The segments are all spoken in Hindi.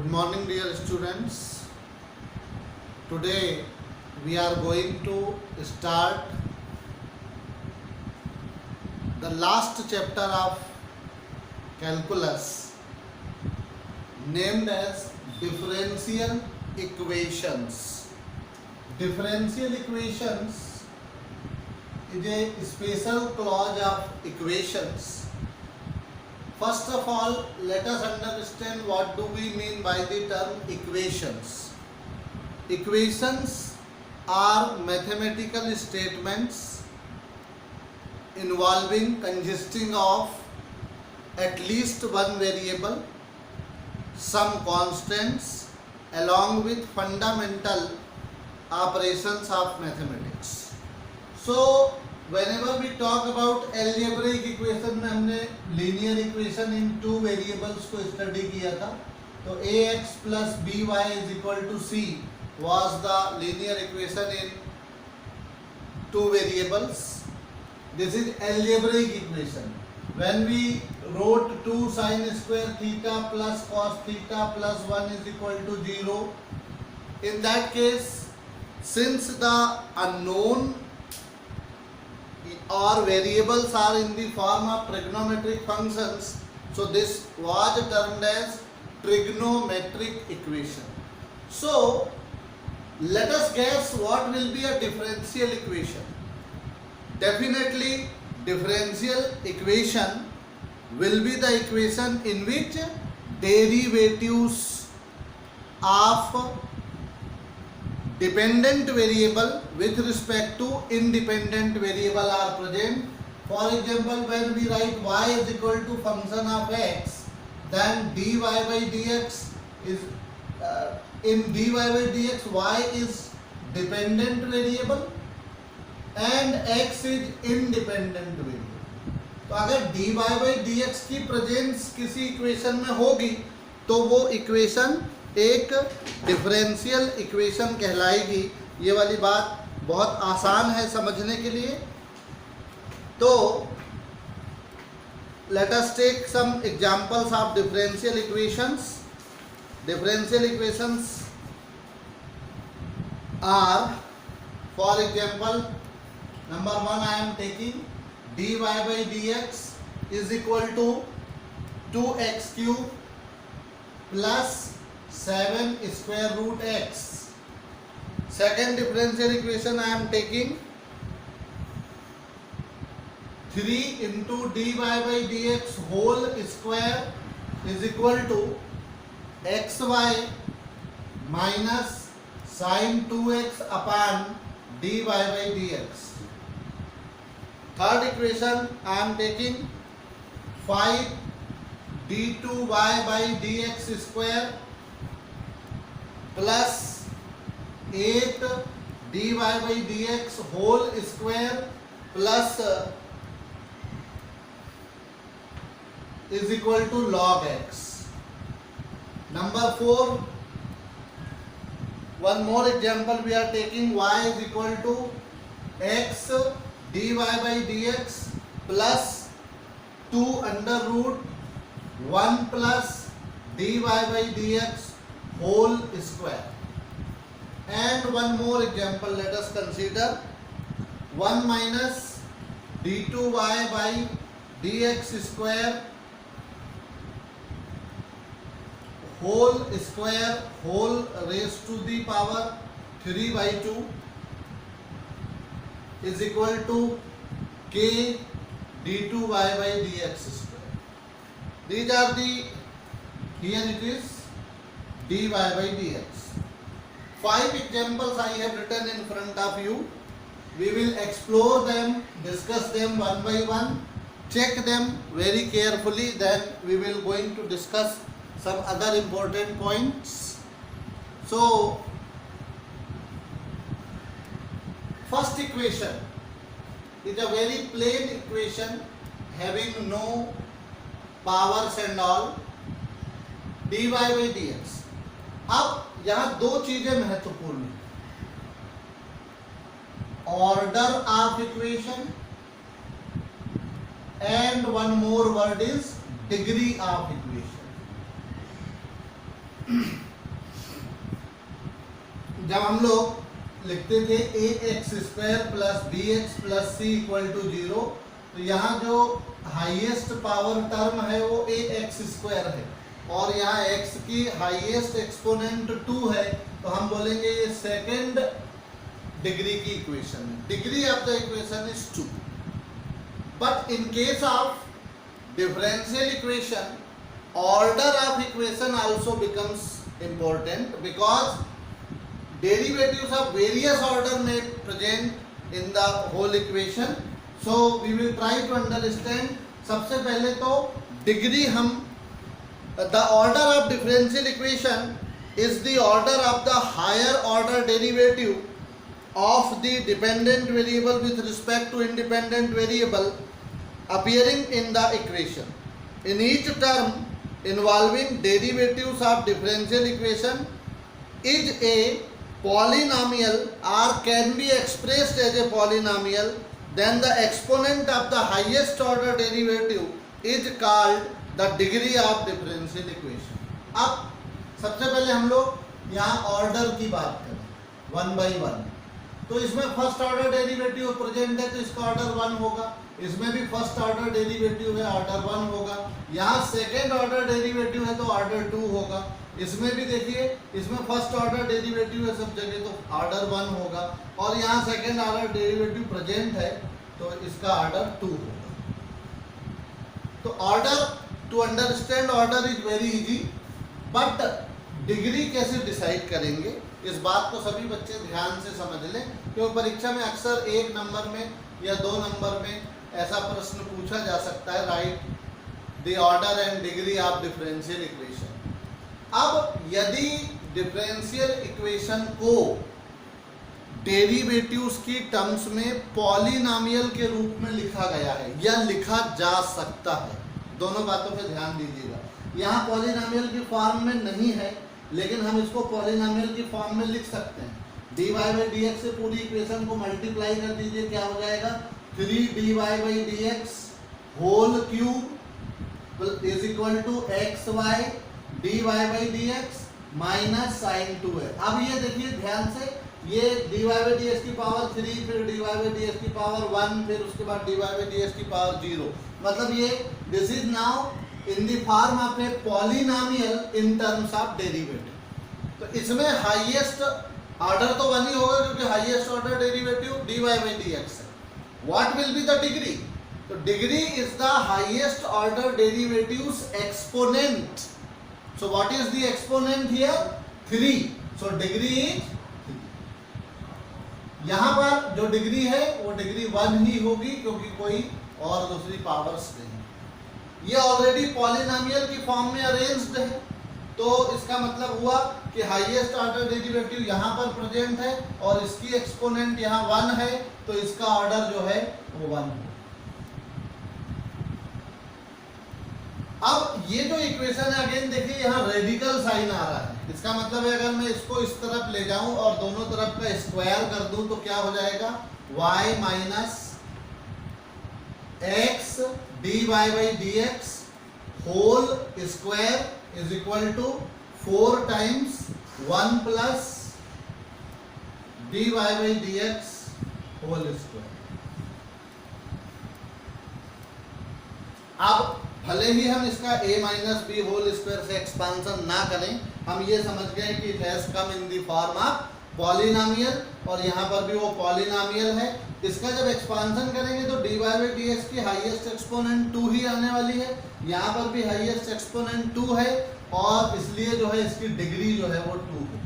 Good morning, dear students. Today we are going to start the last chapter of calculus named as differential equations. Differential equations is a special clause of equations. First of all, let us understand what do we mean by the term equations. Equations are mathematical statements involving consisting of at least one variable, some constants along with fundamental operations of mathematics. So whenever we talk about algebraic equation में हमने linear equation in two variables को study किया था. तो ax plus by is equal to c was the linear equation in two variables. This is algebraic equation. When we wrote 2 sin square theta plus cos theta plus 1 is equal to 0, in that case, since the unknown or variables are in the form of trigonometric functions, so this was termed as trigonometric equation. So let us guess what will be a differential equation. Definitely differential equation will be the equation in which derivatives of dependent variable with respect to independent variable are present. For example, when we write y is equal to function of x, then dy by dx is in dy by dx y is dependent variable and x is independent variable. तो अगर dy by dx की प्रेजेंस किसी इक्वेशन में होगी तो वो इक्वेशन एक डिफरेंशियल इक्वेशन कहलाएगी. ये वाली बात बहुत आसान है समझने के लिए. तो let us take some examples of differential equations. Differential equations are, for example, number 1 I am taking dy by dx is equal to 2x cube plus 7 square root x. Second differential equation I am taking 3 into dy by dx whole square is equal to xy minus sin 2x upon dy by dx. Third equation I am taking 5 d2y by dx square plus 8 dy by dx whole square plus is equal to log x. Number 4, one more example we are taking y is equal to x dy by dx plus 2 under root 1 plus dy by dx whole square. And one more example let us consider 1 minus d2y by dx square whole square whole raised to the power 3 by 2 is equal to k d2y by dx square. These are the, here it is dy by dx. 5 examples I have written in front of you. We will explore them, discuss them one by one, check them very carefully, then we will going to discuss some other important points. So first equation is a very plain equation having no powers and all, dy by dx. अब यहाँ दो चीजें महत्वपूर्ण हैं, order of equation and one more word is degree of equation. जब हम लोग लिखते थे a x square plus b x plus c equal to 0, तो यहाँ जो हाईएस्ट पावर टर्म है वो ए एक्स स्क्वायर है और यहाँ x की हाईएस्ट एक्सपोनेंट 2 है, तो हम बोलेंगे ये सेकेंड डिग्री की इक्वेशन है. Degree of the equation is 2. But in case of differential equation, order of equation also becomes important because derivatives of various order may present in the whole equation. So we will try to understand. सबसे पहले तो डिग्री हम the order of differential equation is the order of the higher order derivative of the dependent variable with respect to independent variable appearing in the equation. In each term involving derivatives of differential equation is a polynomial or can be expressed as a polynomial, then the exponent of the highest order derivative is called the degree of differential equation. अब सबसे पहले हम लोग यहाँ ऑर्डर की बात करें 1 by 1. तो इसमें फर्स्ट ऑर्डर डेरिवेटिव प्रेजेंट है तो इसका ऑर्डर 1 होगा, इसमें भी फर्स्ट ऑर्डर डेरिवेटिव है ऑर्डर 1 होगा, यहाँ सेकेंड ऑर्डर डेरिवेटिव है तो ऑर्डर 2 होगा, इसमें भी देखिए इसमें फर्स्ट ऑर्डर डेरिवेटिव है सब जगह तो ऑर्डर 1 होगा और यहाँ सेकेंड ऑर्डर डेरिवेटिव प्रेजेंट है तो इसका ऑर्डर 2 होगा. तो order to understand order is very easy, but degree कैसे डिसाइड करेंगे इस बात को सभी बच्चे ध्यान से समझ लें, क्योंकि परीक्षा में अक्सर 1 नंबर में या 2 नंबर में ऐसा प्रश्न पूछा जा सकता है, right the order and degree of differential equation. अब यदि डिफरेंशियल इक्वेशन को डेरिवेटिव्स की टर्म्स में पॉलिनॉमियल के रूप में लिखा गया है या लिखा जा सकता है, दोनों बातों पे ध्यान दीजिएगा. यहाँ पॉलिनॉमियल की फॉर्म में नहीं है लेकिन हम इसको पॉलिनॉमियल की फॉर्म में लिख सकते हैं. dy बाई डी एक्स से पूरी इक्वेशन को मल्टीप्लाई कर दीजिए, क्या हो जाएगा 3dy by d x whole cube is equal to x y dy by d x minus sine 2 है. अब ये देखिए ध्यान से, ये dy बाई डी एक्स की पावर 3 फिर dy बाई डी एक्स की पावर 1 फिर उसके बाद dy बाई डी एक्स की पावर 0, मतलब ये this is now in the form of a polynomial in terms of derivative. तो इसमें हाईएस्ट ऑर्डर तो 1 ही होगा क्योंकि highest order derivative dy by dx है. What will be the degree? तो degree is the highest order derivative's exponent. So what is the exponent here? 3. So degree is 3. यहाँ पर जो डिग्री है वो डिग्री 1 ही होगी क्योंकि कोई और दूसरी पावर्स नहीं. ये ऑलरेडी पॉलिनॉमियल की फॉर्म में अरेंज्ड है, तो इसका मतलब हुआ कि हाईएस्ट ऑर्डर डेरिवेटिव यहाँ पर प्रेजेंट है और इसकी एक्सपोनेंट यहाँ 1 है, तो इसका ऑर्डर जो है वो 1 है. अब ये जो इक्वेशन है अगेन देखिए यहाँ रेडिकल साइन आ रहा है, इसका मतलब है अगर मैं इसको इस तरफ ले जाऊं और दोनों तरफ का स्क्वायर कर दूं तो क्या हो जाएगा y minus x dy by d x whole square is equal to 4 times 1 plus dy by d x whole square. अब भले ही हम इसका a minus b whole square से एक्सपांसन ना करें, हम ये समझ गए कि it has come in the form of polynomial और यहाँ पर भी वो पॉलिनॉमियल है. इसका जब एक्सपांसन करेंगे तो dy बाई डी एक्स की हाईएस्ट एक्सपोनेंट 2 ही आने वाली है, यहाँ पर भी हाईएस्ट एक्सपोनेंट 2 है और इसलिए जो है इसकी डिग्री जो है वो 2 है.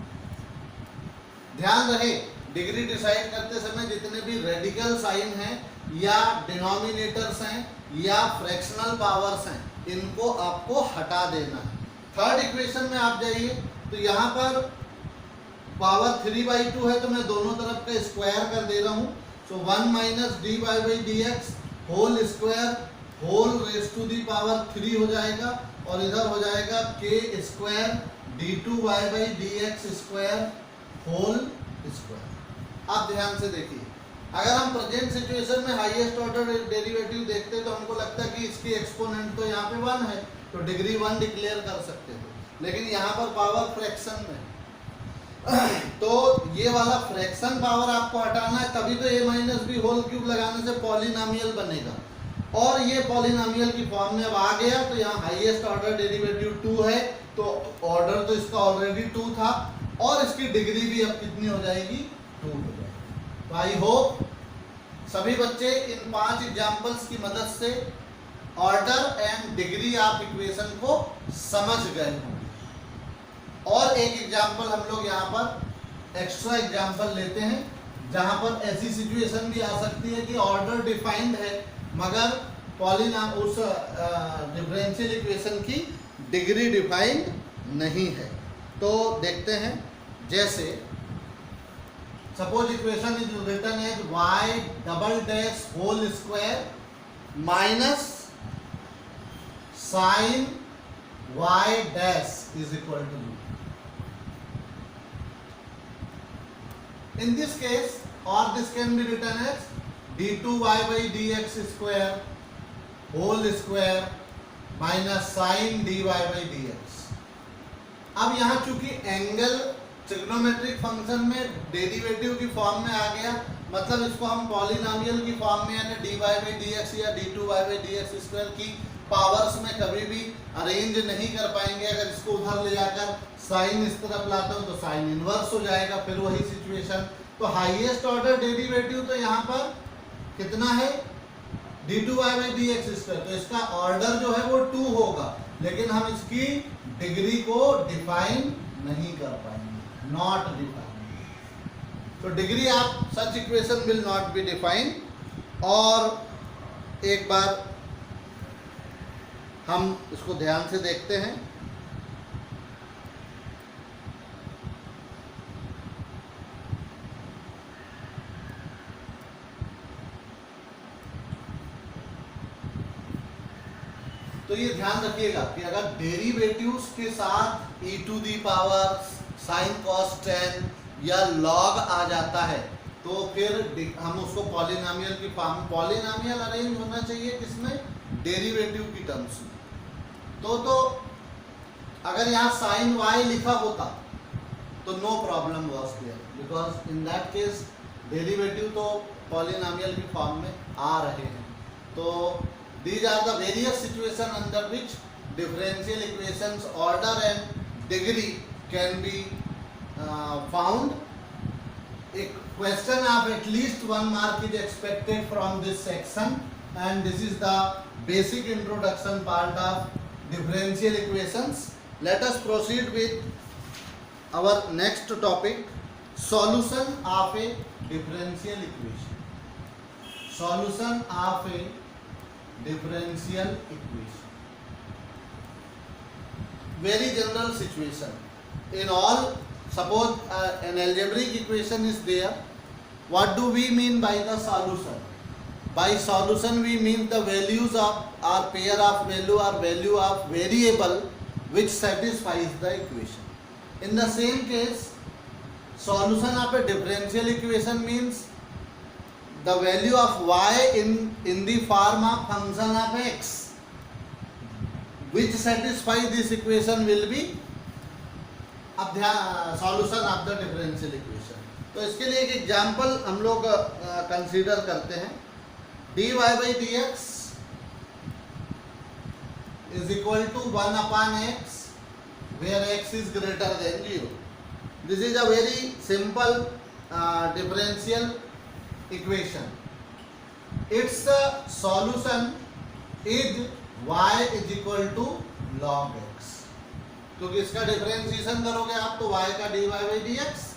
ध्यान रहे डिग्री डिसाइड करते समय जितने भी रेडिकल साइन हैं या डिनोमिनेटर्स हैं या फ्रैक्शनल पावर्स हैं इनको आपको हटा देना है. थर्ड इक्वेशन में आप जाइए तो यहाँ पर पावर 3/2 है तो मैं दोनों तरफ का स्क्वायर कर दे रहा हूँ. So 1 minus dy by d x whole square whole raise to the power 3 हो जाएगा और इधर हो जाएगा k square d2 by d x square whole square. आप ध्यान से देखिए, अगर हम प्रेजेंट सिचुएशन में हाईएस्ट ऑर्डर डेरिवेटिव देखते तो हमको लगता है कि इसकी एक्सपोनेंट तो यहाँ पे 1 है तो डिग्री 1 डिक्लेयर कर सकते थे. लेकिन यहाँ पर पावर फ्रैक्शन में, तो ये वाला फ्रैक्शन पावर आपको हटाना है, तभी तो a minus b whole cube लगाने से पॉलिनॉमियल बनेगा। और ये पॉलिनॉमियल की फॉर्म में अब आ गया, तो यहाँ हाईएस्ट ऑर्डर डेरिवेटिव 2 है, तो ऑर्डर तो इसका ऑलरेडी 2 था, और इसकी डिग्री भी अब कितनी हो जाएगी, 2 हो जाएगी। तो आई होप सभी बच्चे इन 5 एग्जाम्पल्स की मदद से order and degree of equation को समझ गए होंगे। और एक एग्जाम्पल हम लोग यहाँ पर एक्स्ट्रा एग्जाम्पल लेते हैं, जहाँ पर ऐसी सिचुएशन भी आ सकती है कि ऑर्डर डिफाइंड है मगर उस डिफरेंशियल इक्वेशन की डिग्री डिफाइंड नहीं है। तो देखते हैं, जैसे suppose equation is written as y double dash whole square minus sine y dash is equal to 0। In this case, or this can be written as d2y by dx square whole square minus sin dy by dx। अब यहाँ चूंकि एंगल ट्रिग्नोमेट्रिक फंक्शन में डेरिवेटिव की फॉर्म में आ गया, मतलब इसको हम पॉलिनॉमियल की फॉर्म में यानी dy by dx या d2y by dx स्क्वायर की पावर्स में कभी भी अरेंज नहीं कर पाएंगे। अगर इसको उधर ले जाकर साइन इस तरफ लाता हूं तो साइन इनवर्स हो जाएगा, फिर वही सिचुएशन। तो हाईएस्ट ऑर्डर डेरिवेटिव तो यहाँ पर कितना है, d2y by dx स्क्वायर, तो इसका ऑर्डर जो है वो 2 होगा, लेकिन हम इसकी डिग्री को डिफाइन नहीं कर पाएंगे, नॉट डिफाइन। तो degree of such equation will not be define. और एक बार हम इसको ध्यान से देखते हैं। तो ये ध्यान रखिएगा कि अगर डेरिवेटिव्स के साथ e to the power sine cos tan या लॉग आ जाता है तो फिर हम उसको पॉलिनॉमियल की फॉर्म, पॉलिनॉमियल अरेंज होना चाहिए किसमें, डेरिवेटिव की टर्म्स में। तो अगर यहाँ साइन y लिखा होता तो no problem was there, because in that case derivative तो पॉलिनॉमियल की फॉर्म में आ रहे हैं। तो these are the various situations under which differential equations order and degree can be found. A question of at least 1 mark is expected from this section, and this is the basic introduction part of differential equations. Let us proceed with our next topic, solution of a differential equation. Solution of a differential equation. Very general situation. In all, suppose an algebraic equation is there. What do we mean by the solution? By solution we mean the values of or pair of value or value of variable which satisfies the equation. In the same case, solution of a differential equation means the value of y in the form of function of x which satisfy this equation will be solution of the differential equation. तो इसके लिए एक एग्जाम्पल हम लोग कंसीडर करते हैं। dy by dx is equal to 1 upon x where x is greater than 0. This is a very simple differential equation. Its solution is y is equal to log x. क्योंकि इसका डिफरेंशिएशन करोगे आप तो y का dy by dx,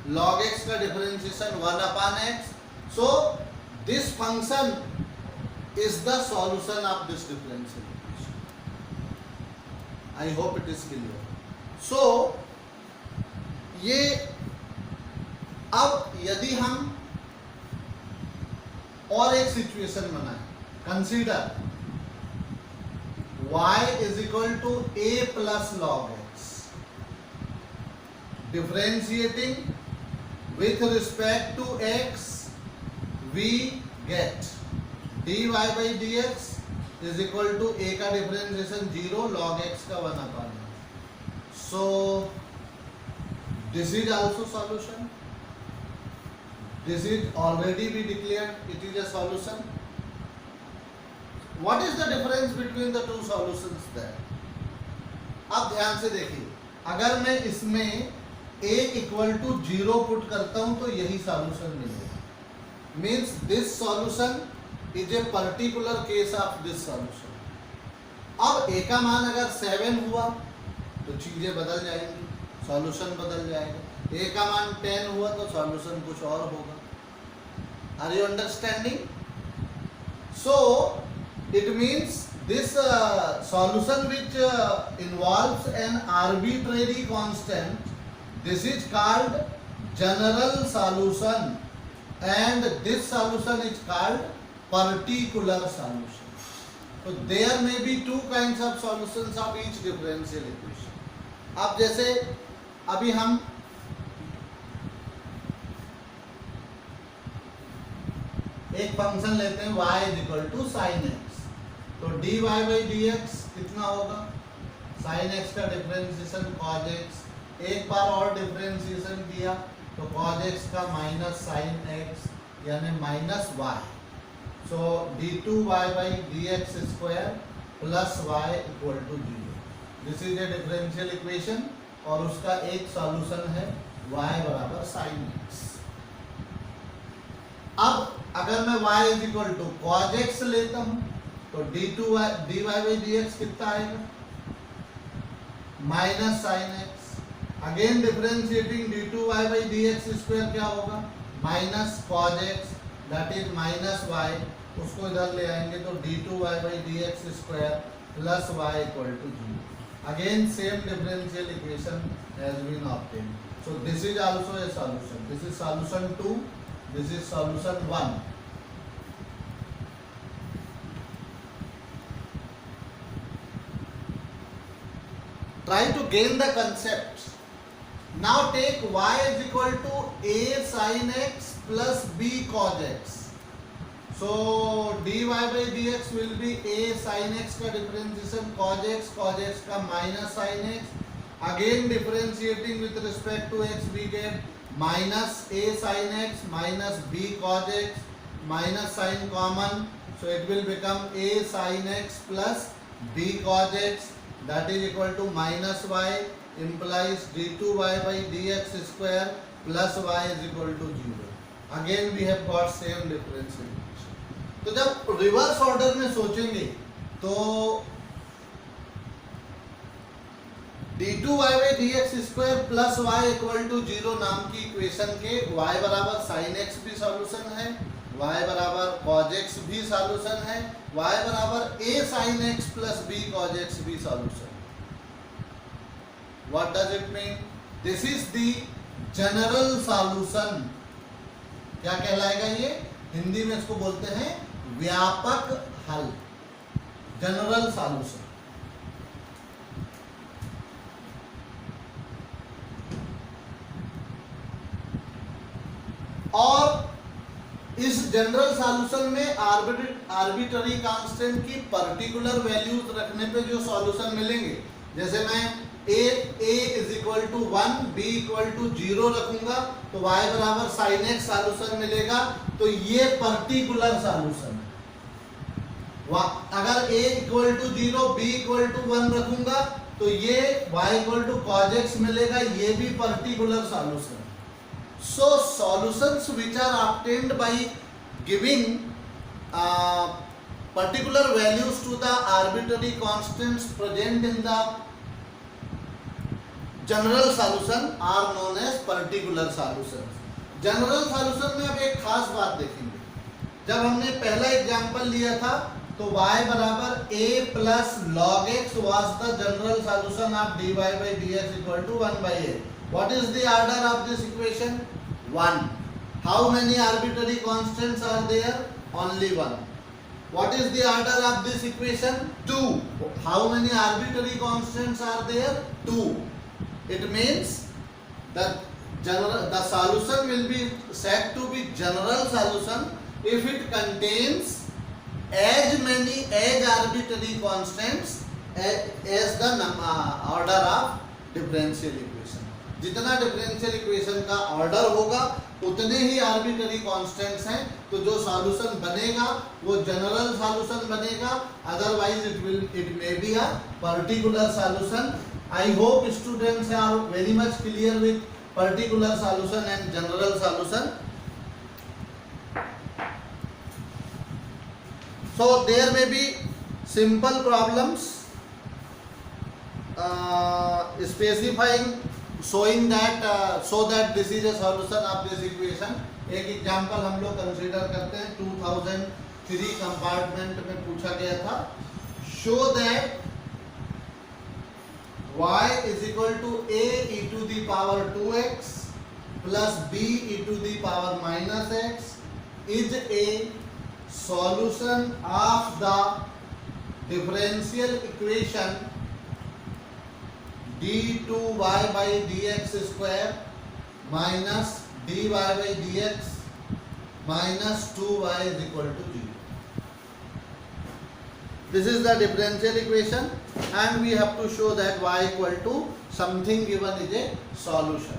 log x का differentiation 1 upon x. So this function is the solution of this differential equation. I hope it is clear. So ये अब यदि हम और एक सिचुएशन बनाए, consider y is equal to a plus log x, differentiating with respect to x we get dy by dx is equal to a का डिफरेंशिएशन 0 log x का 1 upon x. So this is also solution. This is already we declared it is a solution. What is the difference between the two solutions there? अब ध्यान से देखिए, अगर मैं इसमें a इक्वल टू 0 पुट करता हूं तो यही सॉल्यूशन मिलेगा. Means this solution is a particular case of this solution. अब a का मान अगर 7 हुआ तो चीजें बदल जाएंगी, सॉल्यूशन बदल जाएगा. a का मान 10 हुआ तो सॉल्यूशन कुछ और होगा. Are you understanding? So it means this solution which involves an arbitrary constant, this is called general solution, and this solution is called particular solution. So there may be two kinds of solutions of each differential equation. अब जैसे अभी हम एक फंक्शन लेते हैं y is equal to sin x. तो dy by dx कितना होगा? sin x का डिफरेंशिएशन cos x. एक बार और डिफरेंशिएशन किया तो cos x का माइनस sin x यानी minus y. So d2y by dx square plus y equal to 0. This is a differential equation और उसका एक सॉल्यूशन है y बराबर sin x. अब अगर मैं y is equal to cos x लेता हूं तो dy by dx कितना आएगा? Minus sin x. Again differentiating d2y by dx square क्या होगा? Minus cos x that is minus y. उसको इधर ले आएंगे तो d2y by dx square plus y equal to 0. Again same differential equation has been obtained. So this is also a solution. This is solution 2, this is solution 1. Try to gain the concept. Now take y is equal to a sin x plus b cos x. So dy by dx will be a sin x का differentiation cos x का minus sin x. Again differentiating with respect to x we get minus a sin x minus b cos x, minus sin common, so it will become a sin x plus b cos x. That is equal to minus y implies d2y by dx square plus y is equal to 0. Again we have got same differential equation. तो जब रिवर्स ऑर्डर में सोचेंगे तो d2y by dx square plus y equal to 0 नाम की इक्वेशन के y बराबर sin x भी सॉल्यूशन है, y बराबर cos x भी सॉल्यूशन है, y बराबर a sin x plus b cos x भी solution. What does it mean? This is the general solution. क्या कहलाएगा ये? हिंदी में इसको बोलते हैं व्यापक हल, जनरल सॉल्यूशन. और इस जनरल सॉल्यूशन में आर्बिट्ररी कांस्टेंट की पर्टिकुलर वैल्यूज रखने पे जो सॉल्यूशन मिलेंगे, जैसे मैं a is equal to 1, b equal to 0 रखूंगा तो y बराबर sin x सॉल्यूशन मिलेगा. तो ये पर्टिकुलर सॉल्यूशन है. अगर a equal to 0, b equal to 1 रखूंगा तो ये y equal to cos x मिलेगा, ये भी particular solution. So solutions which are obtained by giving particular values to the arbitrary constants present in the general solution are known as particular solutions. General solution में अब एक खास बात देखेंगे. जब हमने पहला एग्जांपल लिया था तो y बराबर a plus log x was the general solution of dy by dx equal to 1 by a. What is the order of this equation? 1. How many arbitrary constants are there? Only 1. What is the order of this equation? 2. How many arbitrary constants are there? 2. It means that the solution will be said to be general solution if it contains as many as arbitrary constants as the order of differential equation. जितना डिफरेंशियल इक्वेशन का ऑर्डर होगा उतने ही आर्बिट्ररी कांस्टेंट्स हैं, तो जो सॉल्यूशन बनेगा वो जनरल सॉल्यूशन बनेगा, otherwise it may be a particular solution. I hope students are very much clear with particular solution and general solution. So there may be simple problems specifying showing that so that this is a solution of this equation. एक एग्जांपल हम लोग कंसीडर करते हैं 2003 कंपार्टमेंट में पूछा गया था. Show that y is equal to a e to the power 2x plus b e to the power minus x is a solution of the differential equation d2y by dx square minus dy by dx minus 2y is equal to 0. This is the differential equation and we have to show that y equal to something given is a solution.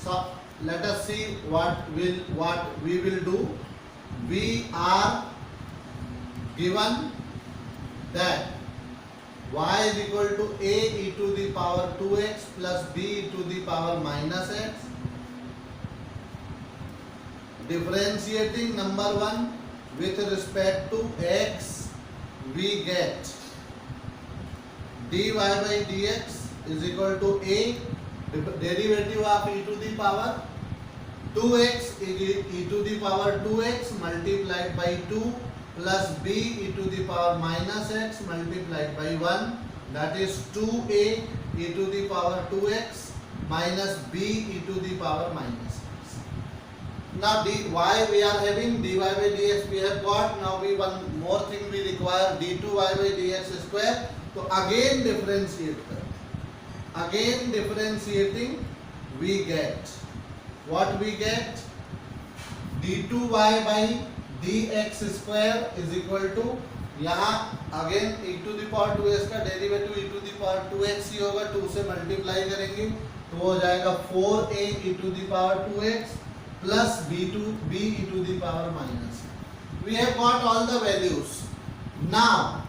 So let us see what we will do. We are given that y is equal to a e to the power 2x plus b e to the power minus x. Differentiating number 1 with respect to x, we get dy by dx is equal to a derivative of e to the power 2x e to the power 2x multiplied by 2 plus b e to the power minus x multiplied by 1, that is 2a e to the power 2x minus b e to the power minus x. Now y we are having dy by dx we have got. Now we one more thing we require d2y by dx square. So again differentiate करते, again differentiating we get what we get d2y by dx square is equal to, यहाँ again e to the power 2x का derivative e to the power 2x ही होगा, 2 से मल्टीप्लाई करेंगे तो हो जाएगा 4a e to the power 2x plus b e to the power minus. We have got all the values. Now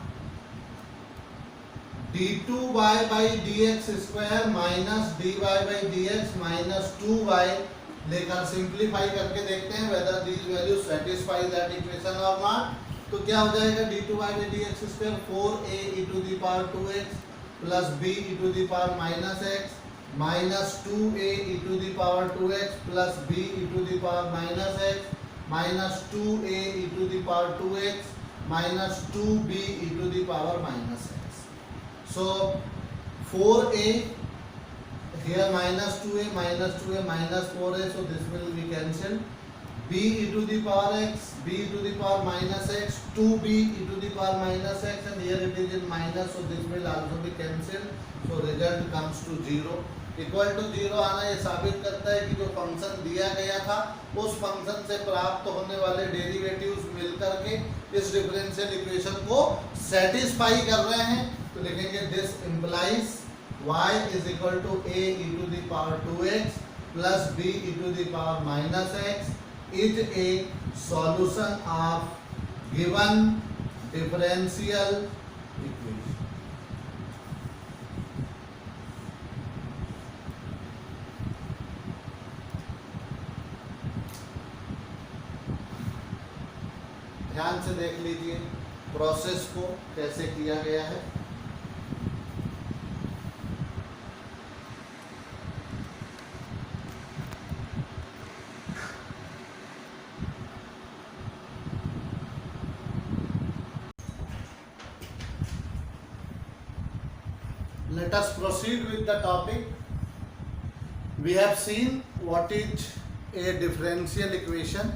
d2y by dx square minus dy by dx minus 2y लेकर सिंप्लीफाई करके देखते हैं whether these values satisfy that equation or not. तो क्या हो जाएगा d2y by dx square 4a e to the power 2x plus b e to the power minus x minus 2a e to the power 2x plus b e to the power minus x minus 2a e to the power 2x minus 2b e to the power minus x. So 4a here minus 2a minus 4a, so this will be cancelled. b e to the power x, b e to the power minus x, 2b e to the power minus x, and here it is in minus, so this will also be cancelled. So result comes to 0. Equal to 0 आना ये साबित करता है कि जो फंक्शन दिया गया था उस फंक्शन से प्राप्त होने वाले डेरिवेटिव्स मिलकर के इस डिफरेंशियल इक्वेशन को सेटिस्फाई कर रहे हैं. तो लिखेंगे this implies y is equal to a e to the power 2x plus b e to the power minus x is a solution of given differential equation. ध्यान से देख लीजिए प्रोसेस को कैसे किया गया है. Let us proceed with the topic. We have seen what is a differential equation,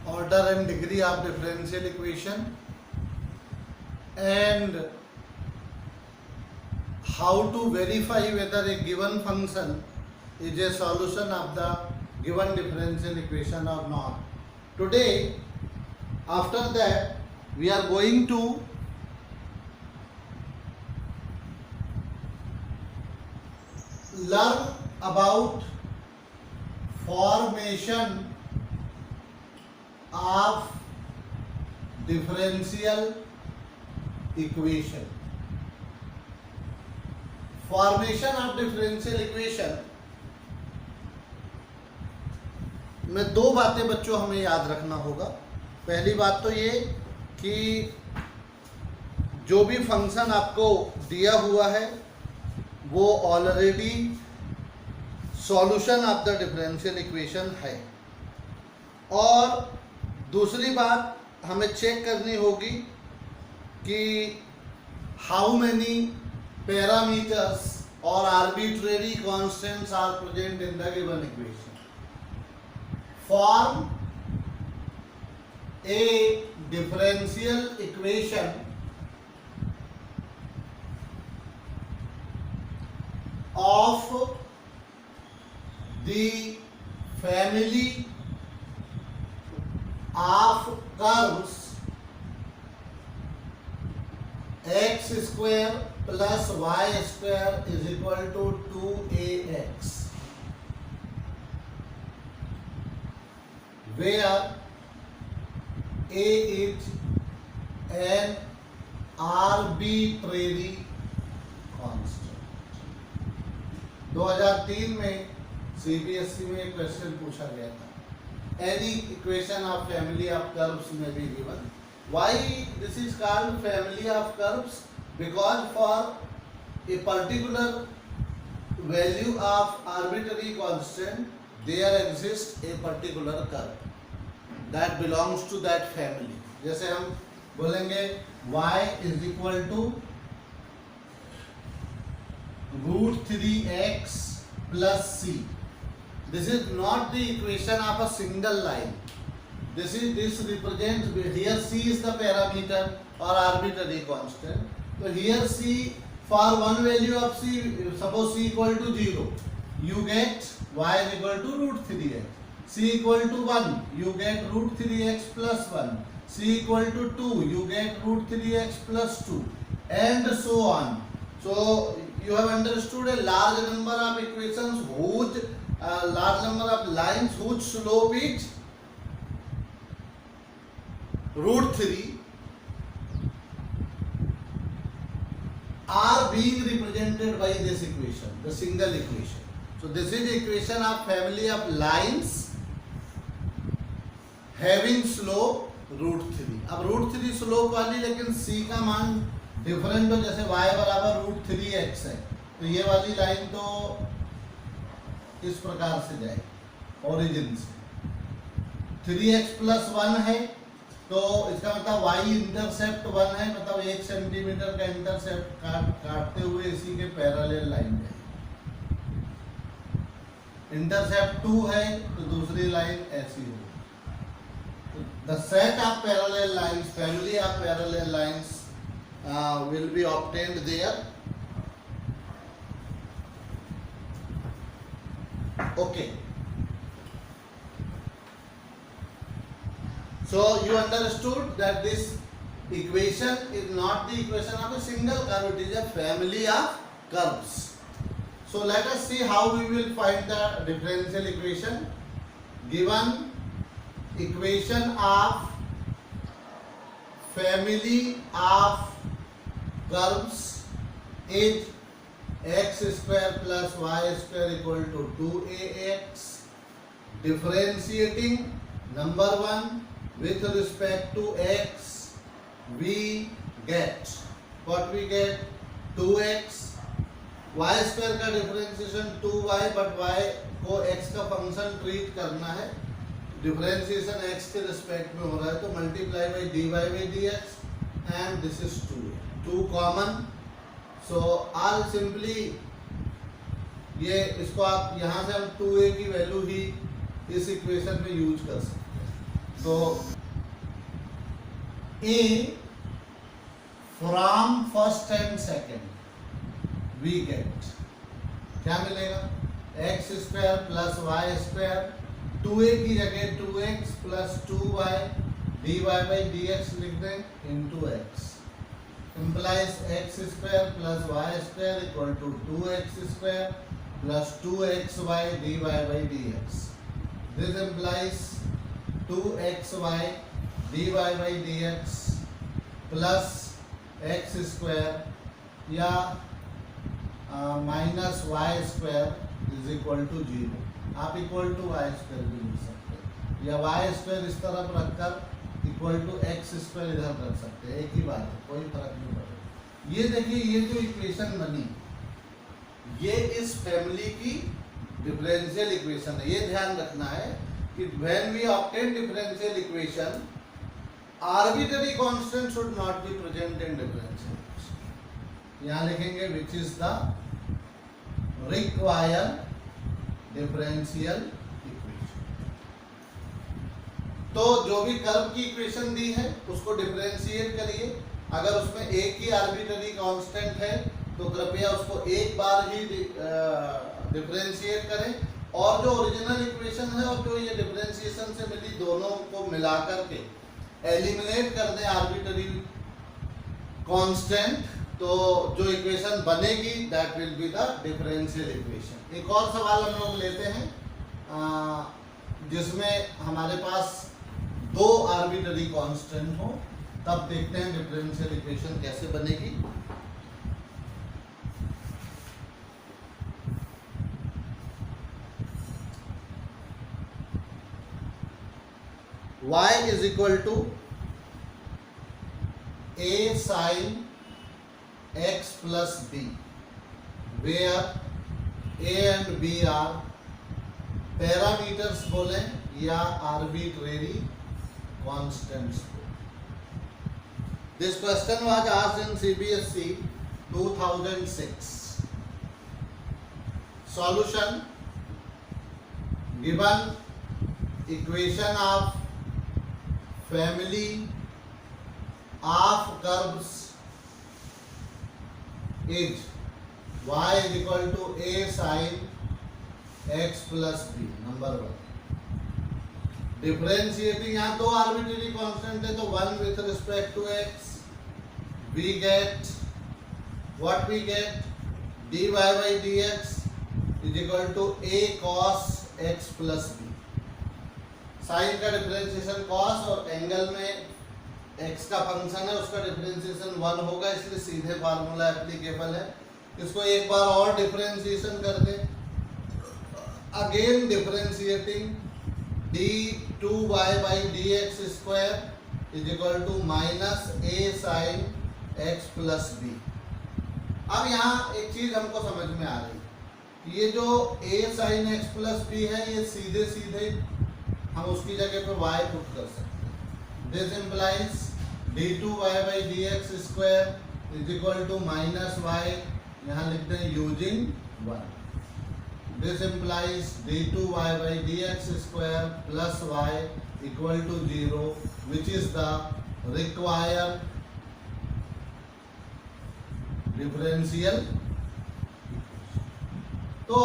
order and degree of differential equation, and how to verify whether a given function is a solution of the given differential equation or not. Today, after that, we are going to learn about formation of differential equation. Formation of differential equation में दो बातें बच्चों हमें याद रखना होगा। पहली बात तो ये कि जो भी फंक्शन आपको दिया हुआ है वो already solution of the differential equation है, और दूसरी बात हमें चेक करनी होगी कि how many parameters or arbitrary constants are present in the given equation. Form a differential equation of the family of curves x square plus y square is equal to 2ax, where a is an arbitrary constant. 2003 में CBSE में एक क्वेश्चन पूछा गया था, any equation of family of curves may be given. Why this is called family of curves? Because for a particular value of arbitrary constant there exists a particular curve that belongs to that family. जैसे हम बोलेंगे y is equal to √3x plus c. This is not the equation of a single line. This represents, here c is the parameter or arbitrary constant. So here c, for one value of c, suppose c equal to 0, you get y is equal to √3x. c equal to 1, you get √3x plus 1. c equal to 2, you get √3x plus 2, and so on. So you have understood a large number of equations whose large number of lines whose slope is √3 are being represented by this equation, the single equation. So this is the equation of family of lines having slope √3. अब √3 स्लोप वाली, लेकिन c का मान डिफरेंट हो, जैसे y बराबर √3x है, तो ये वाली लाइन तो इस प्रकार से जाएगी ओरिजिन से, 3x plus 1 है, तो इसका मतलब y इंटरसेप्ट 1 है, मतलब 1 सेंटीमीटर का इंटरसेप्ट काटते हुए इसी के पैरेलल लाइन है। इंटरसेप्ट 2 है तो दूसरी लाइन ऐसी होगी। The set of parallel lines, family of parallel lines will be obtained there. Okay. So you understood that this equation is not the equation of a single curve, it is a family of curves. So let us see how we will find the differential equation. Given equation of family of curves is x square plus y square equal to 2ax. Differentiating number 1 with respect to x, we get what we get 2x. y square का डिफरेंशिएशन 2y, बट y को x का फंक्शन ट्रीट करना है, डिफरेंशिएशन x के रिस्पेक्ट में हो रहा है, तो multiply by dy by dx, and this is 2 common. So all simply ये इसको आप यहाँ से हम 2a की वैल्यू ही इस इक्वेशन में यूज कर सकते हैं. तो a from first and second we get क्या मिलेगा, x square plus y square, 2a की जगह 2x plus 2y dy by dx लिख दें into x, implies x square plus y square equal to 2x square plus 2xy dy by dx. This implies 2xy dy by dx plus x square या minus y square is equal to 0. आप इक्वल टू वाई स्क्वायर भी लिख सकते हैं या वाई स्क्वायर इस तरफ रखकर इक्वल टू एक्स स्क्वायर इधर रख सकते हैं, एक ही बात है, कोई फर्क नहीं पड़ेगा. ये देखिए, ये जो इक्वेशन बनी ये इस फैमिली की डिफरेंशियल इक्वेशन है. ये ध्यान रखना है कि when we obtain differential equation arbitrary constant should not be present in differential equation. यहाँ लिखेंगे which is the required differential equation. तो जो भी कर्व की इक्वेशन दी है उसको डिफरेंशिएट करिए. अगर उसमें एक ही आर्बिट्ररी कांस्टेंट है तो कृपया उसको एक बार ही डिफरेंशिएट करें, और जो ओरिजिनल इक्वेशन है और जो ये डिफरेंशिएशन से मिली दोनों को मिलाकर के एलिमिनेट कर दें आर्बिट्ररी कांस्टेंट, तो जो इक्वेशन बनेगी that will be the differential equation. एक और सवाल हम लोग लेते हैं जिसमें हमारे पास दो आर्बिट्ररी कांस्टेंट हो, तब देखते हैं डिफरेंशियल इक्वेशन कैसे बनेगी. y is equal to a sin x plus b, where a and b are parameters बोले या arbitrary constants. This question was asked in CBSE 2006. Solution: given equation of family of curves is y is equal to a sin x plus b. Number 1. Differentiating, यहाँ दो आर्बिट्ररी कांस्टेंट है तो one with respect to x, we get what we get dy by dx is equal to a cos x plus b. Sine का डिफरेंशिएशन कॉस और एंगल में x का फंक्शन है उसका डिफरेंशिएशन 1 होगा, इसलिए सीधे फार्मूला एप्लीकेबल है. इसको एक बार और डिफरेंशिएशन कर दें. Again differentiating d2y by dx square is equal to minus a sin x plus b. अब यहाँ एक चीज हमको समझ में आ रही, ये जो a sin x plus b है ये सीधे सीधे हम उसकी जगह पे y पुट कर सकते हैं. This implies d2y by dx square is equal to minus y, यहाँ लिखते हैं using 1. This implies d2y by dx square plus y equal to 0, which is the required differential. तो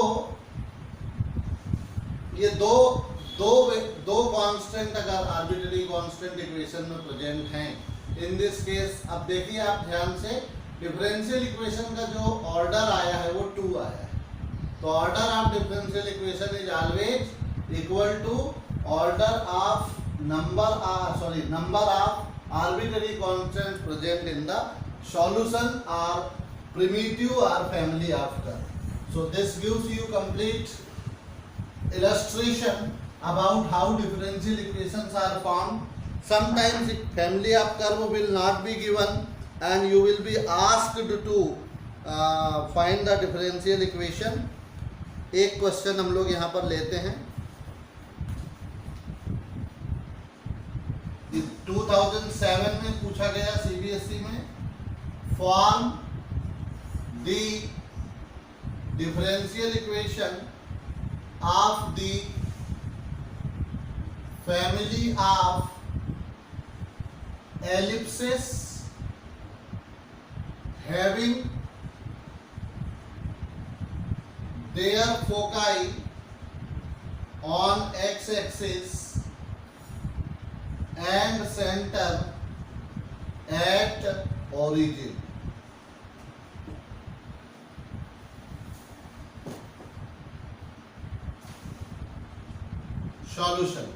ये दो कांस्टेंट अगर आर्बिट्ररी कांस्टेंट इक्वेशन में प्रेजेंट हैं इन दिस केस, अब देखिए आप ध्यान से, डिफरेंशियल इक्वेशन का जो ऑर्डर आया है वो 2 आया है. तो order of differential equation is always equal to order of number of arbitrary constant present in the solution और primitive or family of curve. So this gives you complete illustration about how differential equations are formed. Sometimes family of curve will not be given and you will be asked to find the differential equation. एक क्वेश्चन हम लोग यहाँ पर लेते हैं. 2007 में पूछा गया CBSE में, form the differential equation of the family of ellipses having their foci on x-axis and center at origin. Solution.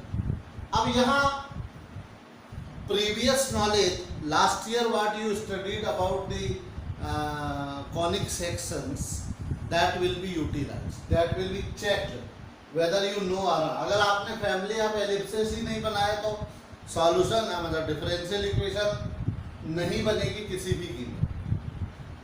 अब यहाँ previous knowledge last year what you studied about the conic sections that will be utilized, that will be checked whether you know or not। अगर आपने फैमिली ऑफ एलिप्सिस ही नहीं बनाया तो सॉल्यूशन मतलब डिफरेंशियल इक्वेशन नहीं बनेगी किसी भी कीमत।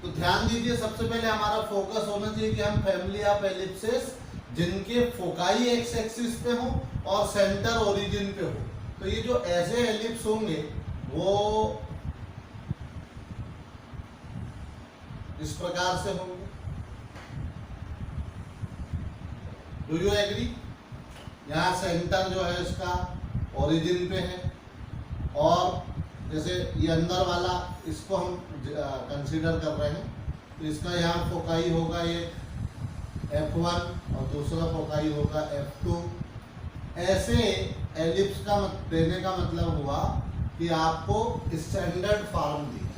तो ध्यान दीजिए, सबसे पहले हमारा फोकस होना चाहिए कि हम फैमिली ऑफ एलिप्सिस जिनके फोकाई एक्स एक्सिस पे हो और सेंटर ओरिजिन पे हो, तो ये जो ऐसे एलिप्स होंगे वो इस प्रकार से होंगे। Do you agree? यहाँ सेंटर जो है इसका ओरिजिन पे है, और जैसे ये अंदर वाला इसको हम कंसीडर कर रहे हैं, तो इसका यहाँ फोकाई होगा ये F1 और दूसरा फोकाई होगा F2। ऐसे एलिप्स का देने का मतलब हुआ कि आपको स्टैंडर्ड फॉर्म दिया।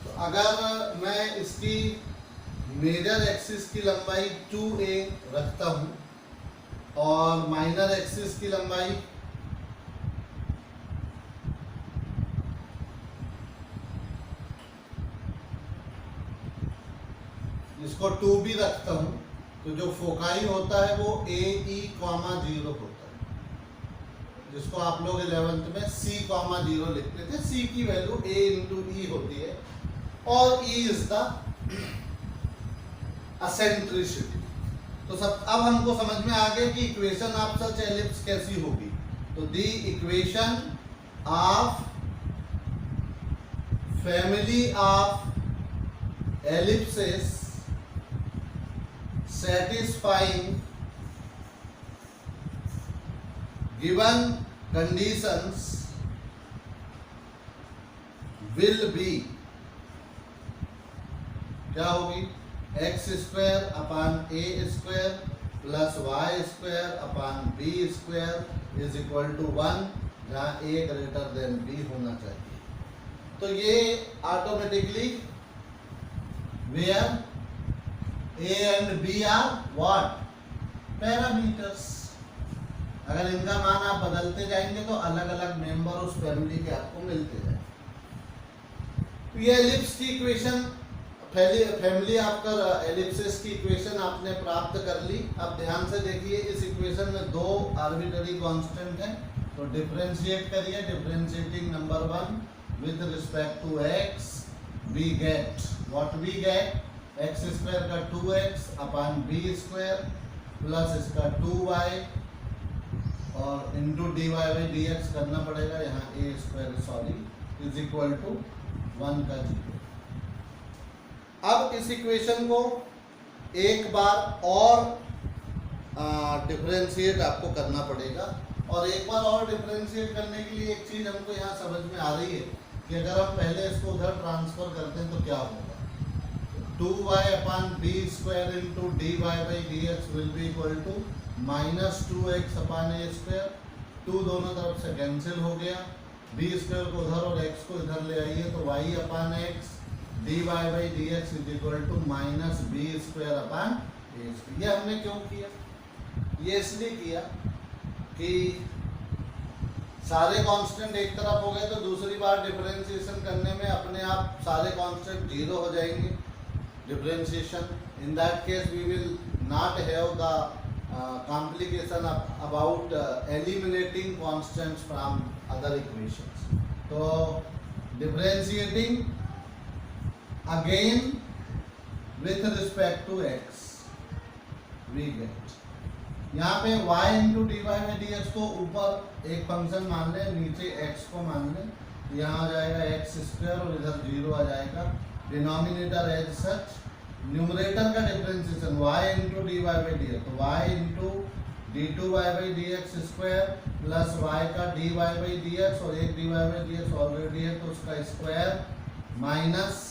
तो अगर मैं इसकी मेजर एक्सिस की लंबाई 2a रखता हूँ और माइनर एक्सिस की लंबाई इसको 2b रखता हूँ, तो जो फोकाई होता है वो AE,0 होता है, जिसको आप लोग 11th में C,0 लिखते थे। C की वैल्यू A into E होती है और E इज द एसेंट्रिसिटी। तो सब अब हमको समझ में आ गया कि इक्वेशन ऑफ सच एलिप्स कैसी होगी। तो the equation of family of ellipses satisfying given conditions will be क्या होगी? X square upon a square plus y square upon b square is equal to 1, जहाँ ए ग्रेटर देन बी होना चाहिए। तो ये automatically where A and B are what? Parameters. अगर इनका मान आप बदलते जाएंगे तो अलग अलग मेंबर उस फैमिली के आपको मिलते जाएंगे। तो ये एलिप्स की इक्वेशन, फैमिली आपका एलिप्सिस की इक्वेशन आपने प्राप्त कर ली। अब ध्यान से देखिए, इस इक्वेशन में दो आर्बिट्ररी कांस्टेंट हैं, तो डिफरेंशिएट करिए। Differentiating number 1 with respect to x we get what we get, x square का 2x upon b square plus इसका 2y और into dy by d x करना पड़ेगा, यहाँ a square sorry is equal to 1 का 0। अब इस इक्वेशन को एक बार और डिफरेंशिएट आपको करना पड़ेगा, और एक बार और डिफरेंशिएट करने के लिए एक चीज़ हमको यहाँ समझ में आ रही है कि अगर हम पहले इसको उधर ट्रांसफर करते हैं तो क्या होगा। 2y upon b square into d y by d x will be equal to minus 2x upon a square. 2 दोनों तरफ से कैंसिल हो गया, बी स्क्वायर को उधर और x को इधर ले आइए, तो y upon x d y by d x is equal to minus b square upon a square. ये हमने क्यों किया? ये इसलिए किया कि सारे कांस्टेंट एक तरफ हो गए, तो दूसरी बार डिफरेंशिएशन करने में अपने आप सारे कांस्टेंट 0 हो जाएंगे। Differentiation, in that case we will not have the complication about eliminating constants from other equations. So differentiating again with respect to x we get, यहाँ पे y इंटू डी वाई में डी एक्स को ऊपर एक फंक्शन मान लें, नीचे x को मान लें, यहाँ आ जाएगा एक्स स्क्वायर और इधर 0 आ जाएगा। डिनोमिनेटर एज सच, न्यूमरेटर का differentiation y into d y by d x, तो y into d two y by d x square plus y का d y by d x, और एक d y by d x already है तो उसका स्क्वायर माइनस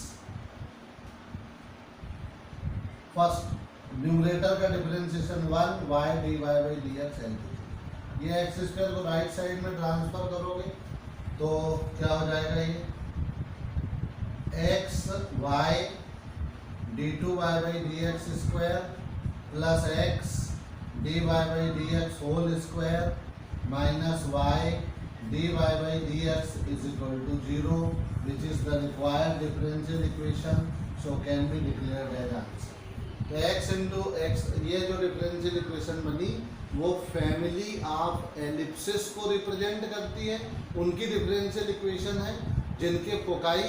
फर्स्ट न्यूमरेटर का differentiation 1 y d y by d x एल। ये एक्स स्क्वायर को राइट साइड में ट्रांसफर करोगे तो क्या हो जाएगा, ये x y d two y by d x square plus x d y by d x whole square minus y dy by dx is equal to 0, which is the required differential equation, so can be declared as answer. तो x into x, ये जो डिफरेंशियल इक्वेशन बनी वो फैमिली ऑफ एलिप्सिस को रिप्रेजेंट करती है, उनकी डिफरेंशियल इक्वेशन है जिनके फोकाई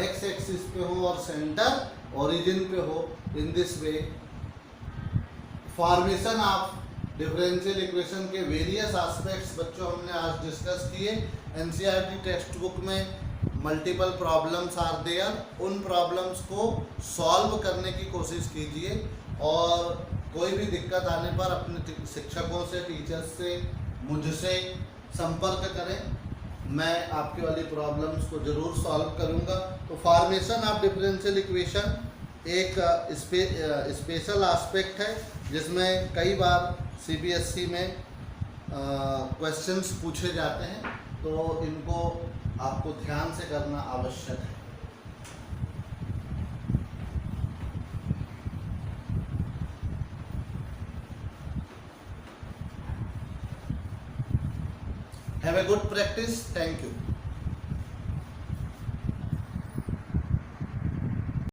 x एक्सिस पे हो और सेंटर ओरिजिन पे हो. In this way formation of differential equation के वेरियस एस्पेक्ट्स बच्चों हमने आज डिस्कस किए. एनसीईआरटी टेक्स्ट बुक में मल्टीपल प्रॉब्लम्स आर देयर, उन प्रॉब्लम्स को सॉल्व करने की कोशिश कीजिए और कोई भी दिक्कत आने पर अपने शिक्षकों से, टीचर्स से, मुझसे संपर्क करें. मैं आपकी वाली प्रॉब्लम्स को ज़रूर सॉल्व करूंगा. तो फॉर्मेशन ऑफ डिफरेंशियल इक्वेशन एक स्पेशल एस्पेक्ट है जिसमें कई बार सीबीएसई में क्वेश्चंस पूछे जाते हैं, तो इनको आपको ध्यान से करना आवश्यक है. Have a good practice. Thank you.